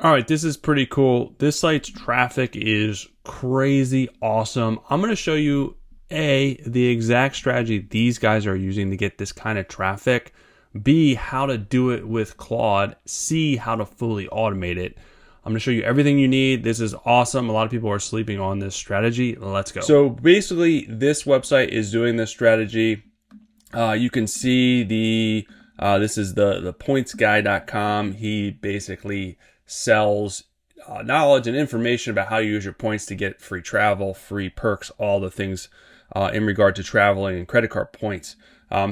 All right, this is pretty cool. This site's traffic is crazy awesome. I'm going to show you the exact strategy these guys are using to get this kind of traffic, B, how to do it with Claude, C, how to fully automate it. I'm going to show you everything you need. This is awesome. A lot of people are sleeping on this strategy. Let's go. So basically, this website is doing this strategy. You can see this is the pointsguy.com. He basically sells knowledge and information about how to use your points to get free travel, free perks, all the things in regard to traveling and credit card points.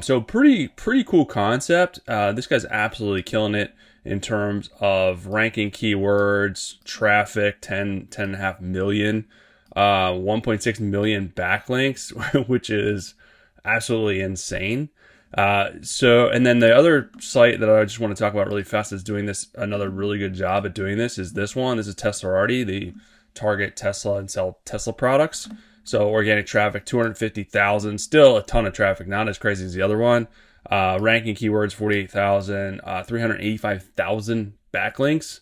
So pretty cool concept. This guy's absolutely killing it in terms of ranking keywords, traffic, 10.5 million, 1.6 million backlinks, which is absolutely insane. And then the other site that I just want to talk about really fast is doing this, another really good job at doing this is this one. This is TeslaArati. They target Tesla and sell Tesla products. So organic traffic, 250,000, still a ton of traffic, not as crazy as the other one. Ranking keywords, 48,000, 385,000 backlinks,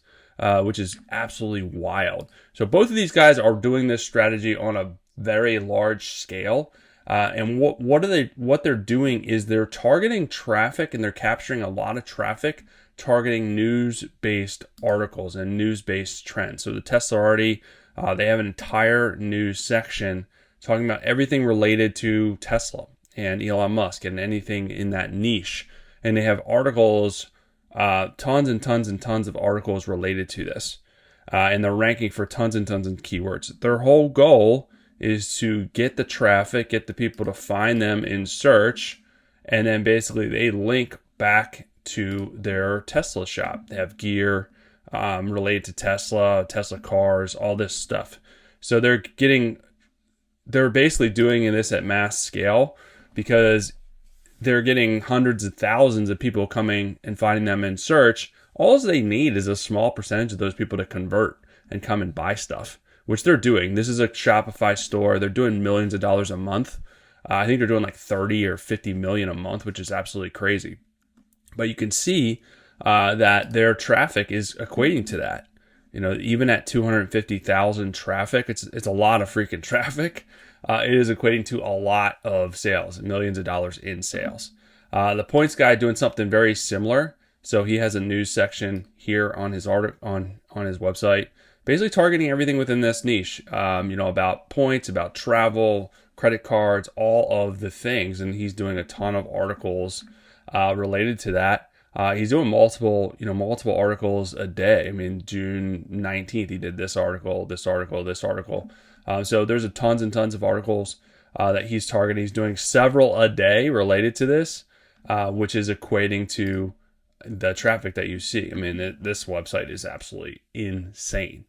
which is absolutely wild. So both of these guys are doing this strategy on a very large scale. And what they're doing is they're targeting traffic, and they're capturing a lot of traffic, targeting news-based articles and news-based trends. So the TeslaArati, they have an entire news section talking about everything related to Tesla and Elon Musk and anything in that niche. And they have articles, tons and tons and tons of articles related to this. And they're ranking for tons and tons of keywords. Their whole goal is to get the traffic, get the people to find them in search, and then basically they link back to their Tesla shop. They have gear related to Tesla cars, all this stuff. So they're basically doing this at mass scale because they're getting hundreds of thousands of people coming and finding them in search. All they need is a small percentage of those people to convert and come and buy stuff, which they're doing. This is a Shopify store. They're doing millions of dollars a month. I think they're doing like 30 or 50 million a month, which is absolutely crazy. But you can see that their traffic is equating to that. You know, even at 250,000 traffic, it's a lot of freaking traffic. It is equating to a lot of sales, millions of dollars in sales. The points guy doing something very similar. So he has a news section here on his on his website, basically targeting everything within this niche, about points, about travel, credit cards, all of the things. And he's doing a ton of articles related to that. He's doing multiple articles a day. I mean, June 19th, he did this article, this article, this article. So there's tons and tons of articles that he's targeting. He's doing several a day related to this, which is equating to the traffic that you see. I mean, this website is absolutely insane.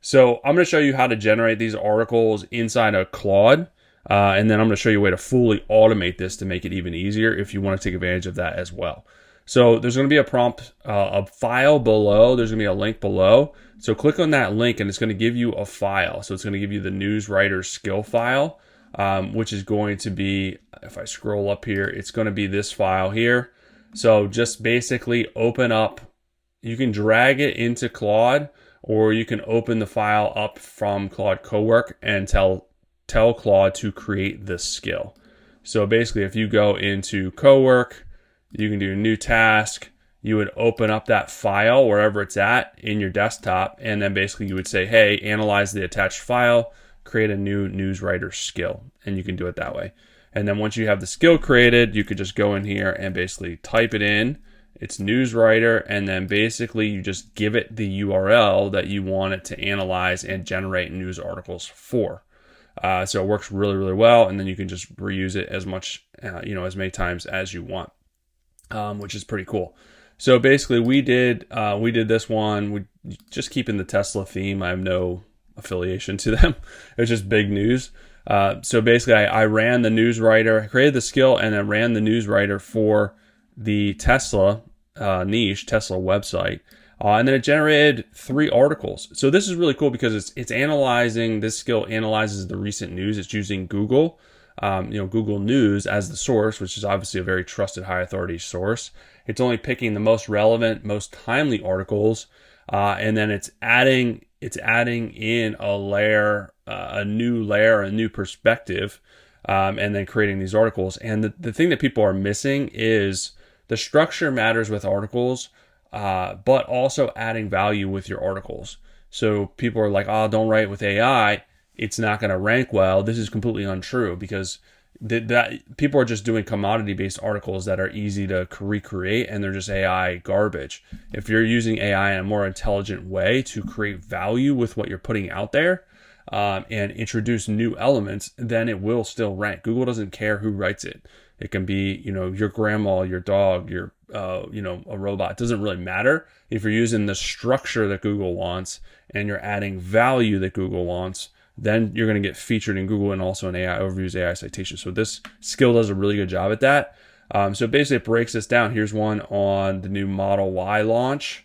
So I'm going to show you how to generate these articles inside of Claude. And then I'm going to show you a way to fully automate this to make it even easier if you want to take advantage of that as well. So there's going to be a prompt, a file below. There's going to be a link below. So click on that link and it's going to give you a file. So it's going to give you the news writer skill file, which is going to be, if I scroll up here, it's going to be this file here. So just basically open up, you can drag it into Claude, or you can open the file up from Claude Cowork and tell Claude to create this skill. So basically, if you go into Cowork, you can do new task. You would open up that file wherever it's at in your desktop, and then basically you would say, hey, analyze the attached file, create a new news writer skill, and you can do it that way. And then once you have the skill created, you could just go in here and basically type it in. It's news writer, and then basically you just give it the URL that you want it to analyze and generate news articles for. So it works really, really well, and then you can just reuse it as much, as many times as you want, which is pretty cool. So basically, we did this one. We just keeping the Tesla theme. I have no affiliation to them. It's just big news. So basically, I ran the news writer, I created the skill, and then ran the news writer for the Tesla niche, Tesla website. And then it generated 3 articles. So this is really cool because it's analyzing, this skill analyzes the recent news. It's using Google, Google News as the source, which is obviously a very trusted, high authority source. It's only picking the most relevant, most timely articles. and then it's adding in a layer, a new layer, a new perspective, and then creating these articles. And the thing that people are missing is the structure matters with articles, but also adding value with your articles. So people are like, oh, don't write with AI. It's not going to rank well. This is completely untrue, because that people are just doing commodity-based articles that are easy to recreate, and they're just AI garbage. If you're using AI in a more intelligent way to create value with what you're putting out there, and introduce new elements, then it will still rank. Google doesn't care who writes it. It can be, your grandma, your dog, your, a robot. It doesn't really matter. If you're using the structure that Google wants and you're adding value that Google wants, then you're going to get featured in Google and also in AI overviews, AI citations. So this skill does a really good job at that. So basically it breaks this down. Here's one on the new Model Y launch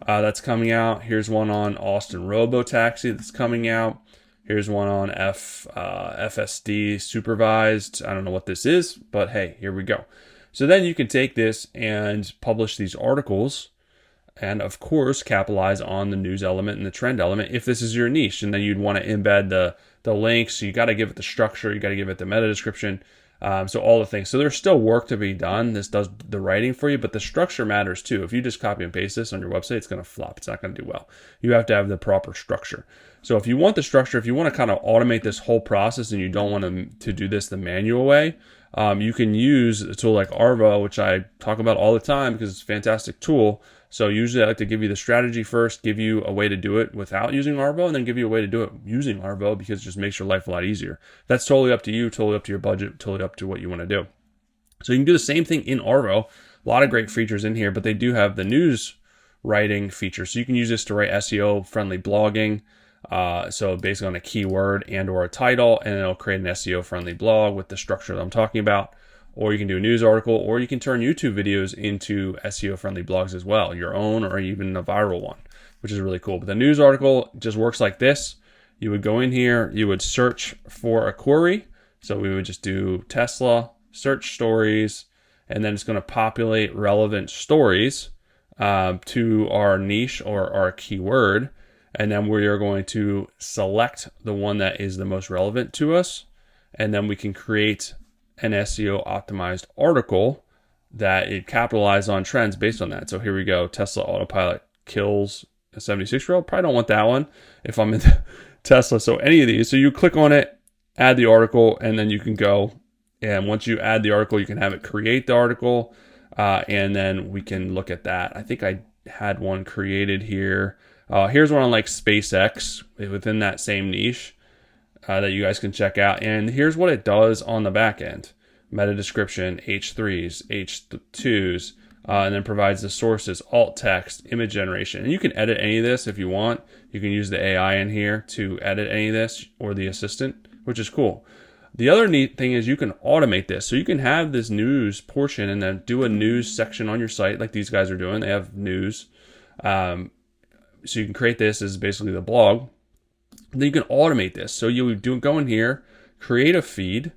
that's coming out. Here's one on Austin Robotaxi that's coming out. Here's one on FSD supervised. I don't know what this is, but hey, here we go. So then you can take this and publish these articles, and of course capitalize on the news element and the trend element if this is your niche. And then you'd want to embed the links. So you got to give it the structure. You got to give it the meta description. So all the things. So there's still work to be done. This does the writing for you, but the structure matters too. If you just copy and paste this on your website, it's going to flop. It's not going to do well. You have to have the proper structure. So if you want the structure, if you want to kind of automate this whole process and you don't want to do this the manual way, you can use a tool like Arvow, which I talk about all the time because it's a fantastic tool. So usually I like to give you the strategy first, give you a way to do it without using Arvow, and then give you a way to do it using Arvow, because it just makes your life a lot easier. That's totally up to you, totally up to your budget, totally up to what you want to do. So you can do the same thing in Arvow. A lot of great features in here, but they do have the news writing feature. So you can use this to write SEO-friendly blogging. So basically on a keyword and or a title, and it'll create an SEO-friendly blog with the structure that I'm talking about. Or you can do a news article, or you can turn YouTube videos into SEO-friendly blogs as well, your own or even a viral one, which is really cool. But the news article just works like this. You would go in here, you would search for a query. So we would just do Tesla, search stories, and then it's going to populate relevant stories to our niche or our keyword. And then we are going to select the one that is the most relevant to us. And then we can create an SEO optimized article that it capitalizes on trends based on that. So here we go. Tesla autopilot kills a 76-year-old. Probably don't want that one if I'm in Tesla. So any of these. So you click on it, add the article, and then you can go. And once you add the article, you can have it create the article. And then we can look at that. I think I had one created here. Here's one on like SpaceX within that same niche. That you guys can check out. And here's what it does on the back end. Meta description, H3s, H2s, and then provides the sources, alt text, image generation. And you can edit any of this if you want. You can use the AI in here to edit any of this, or the assistant, which is cool. The other neat thing is you can automate this. So you can have this news portion and then do a news section on your site like these guys are doing. They have news. So you can create this as basically the blog. Then you can automate this. So you would go in here, create a feed.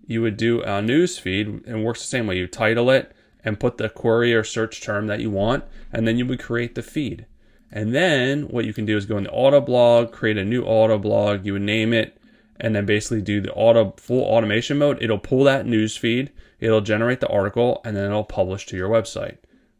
You would do a news feed, and it works the same way. You title it and put the query or search term that you want, and then you would create the feed. And then what you can do is go in the auto blog, create a new auto blog. You would name it, and then basically do the full automation mode. It'll pull that news feed, it'll generate the article, and then it'll publish to your website.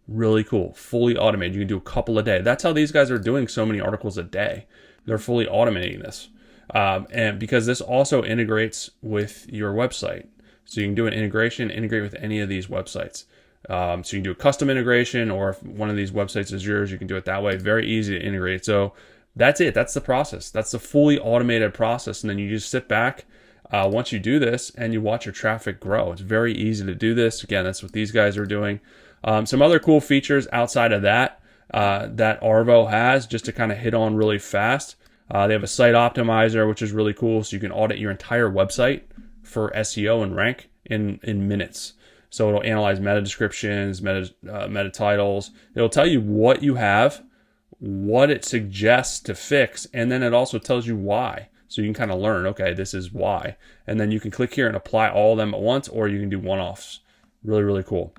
Really cool, fully automated. You can do a couple a day. That's how these guys are doing so many articles a day. They're fully automating this. And because this also integrates with your website. So you can do an integration, integrate with any of these websites. So you can do a custom integration, or if one of these websites is yours, you can do it that way. Very easy to integrate. So that's it. That's the process. That's the fully automated process. And then you just sit back once you do this and you watch your traffic grow. It's very easy to do this. Again, that's what these guys are doing. Some other cool features outside of that that Arvow has, just to kind of hit on really fast. They have a site optimizer, which is really cool. So you can audit your entire website for SEO and rank in minutes. So it'll analyze meta descriptions, meta titles. It'll tell you what you have, what it suggests to fix, and then it also tells you why. So you can kind of learn, okay, this is why. And then you can click here and apply all of them at once, or you can do one-offs. Really, really cool.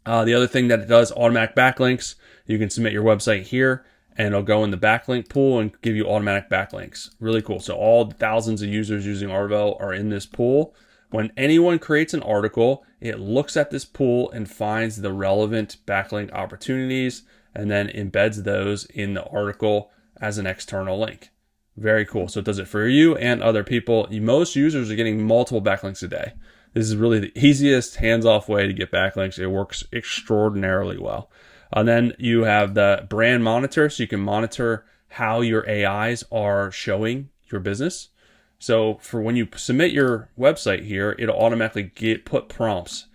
The other thing that it does, automatic backlinks. You can submit your website here, and it'll go in the backlink pool and give you automatic backlinks. Really cool. So all the thousands of users using Arvow are in this pool. When anyone creates an article, it looks at this pool and finds the relevant backlink opportunities and then embeds those in the article as an external link. Very cool. So it does it for you and other people. Most users are getting multiple backlinks a day. This is really the easiest hands-off way to get backlinks. It works extraordinarily well. And then you have the brand monitor, so you can monitor how your AIs are showing your business. So for when you submit your website here, it'll automatically put prompts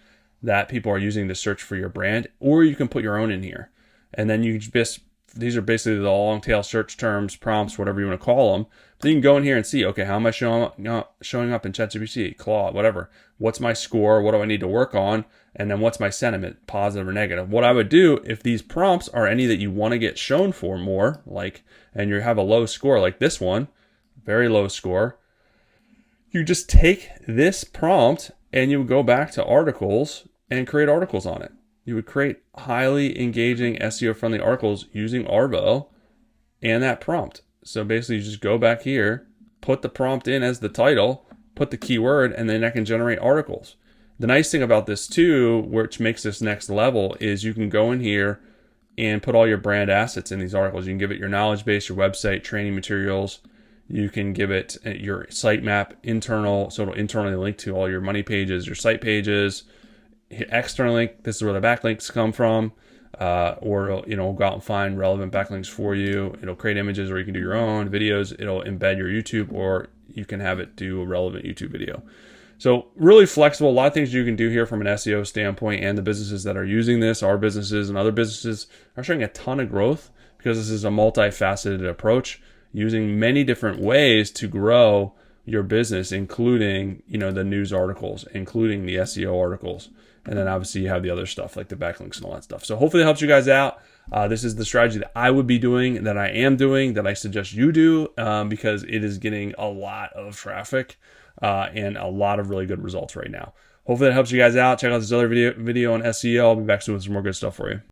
that people are using to search for your brand, or you can put your own in here. And then you just, these are basically the long tail search terms, prompts, whatever you want to call them. So you can go in here and see, okay, how am I showing up in ChatGPT, Claude, whatever. What's my score? What do I need to work on? And then what's my sentiment, positive or negative? What I would do if these prompts are any that you want to get shown for more, like, and you have a low score like this one, very low score, you just take this prompt and you go back to articles and create articles on it. You would create highly engaging SEO-friendly articles using Arvow and that prompt. So basically you just go back here, put the prompt in as the title, put the keyword, and then I can generate articles. The nice thing about this too, which makes this next level, is you can go in here and put all your brand assets in these articles. You can give it your knowledge base, your website, training materials. You can give it your sitemap internal, so it'll internally link to all your money pages, your site pages. External link, this is where the backlinks come from, or it'll go out and find relevant backlinks for you. It'll create images, or you can do your own videos. It'll embed your YouTube, or you can have it do a relevant YouTube video. So really flexible. A lot of things you can do here from an SEO standpoint, and the businesses that are using this, our businesses and other businesses, are showing a ton of growth because this is a multifaceted approach using many different ways to grow your business, including, the news articles, including the SEO articles. And then obviously you have the other stuff like the backlinks and all that stuff. So hopefully it helps you guys out. This is the strategy that I would be doing, that I am doing, that I suggest you do, because it is getting a lot of traffic and a lot of really good results right now. Hopefully that helps you guys out. Check out this other video on SEO. I'll be back soon with some more good stuff for you.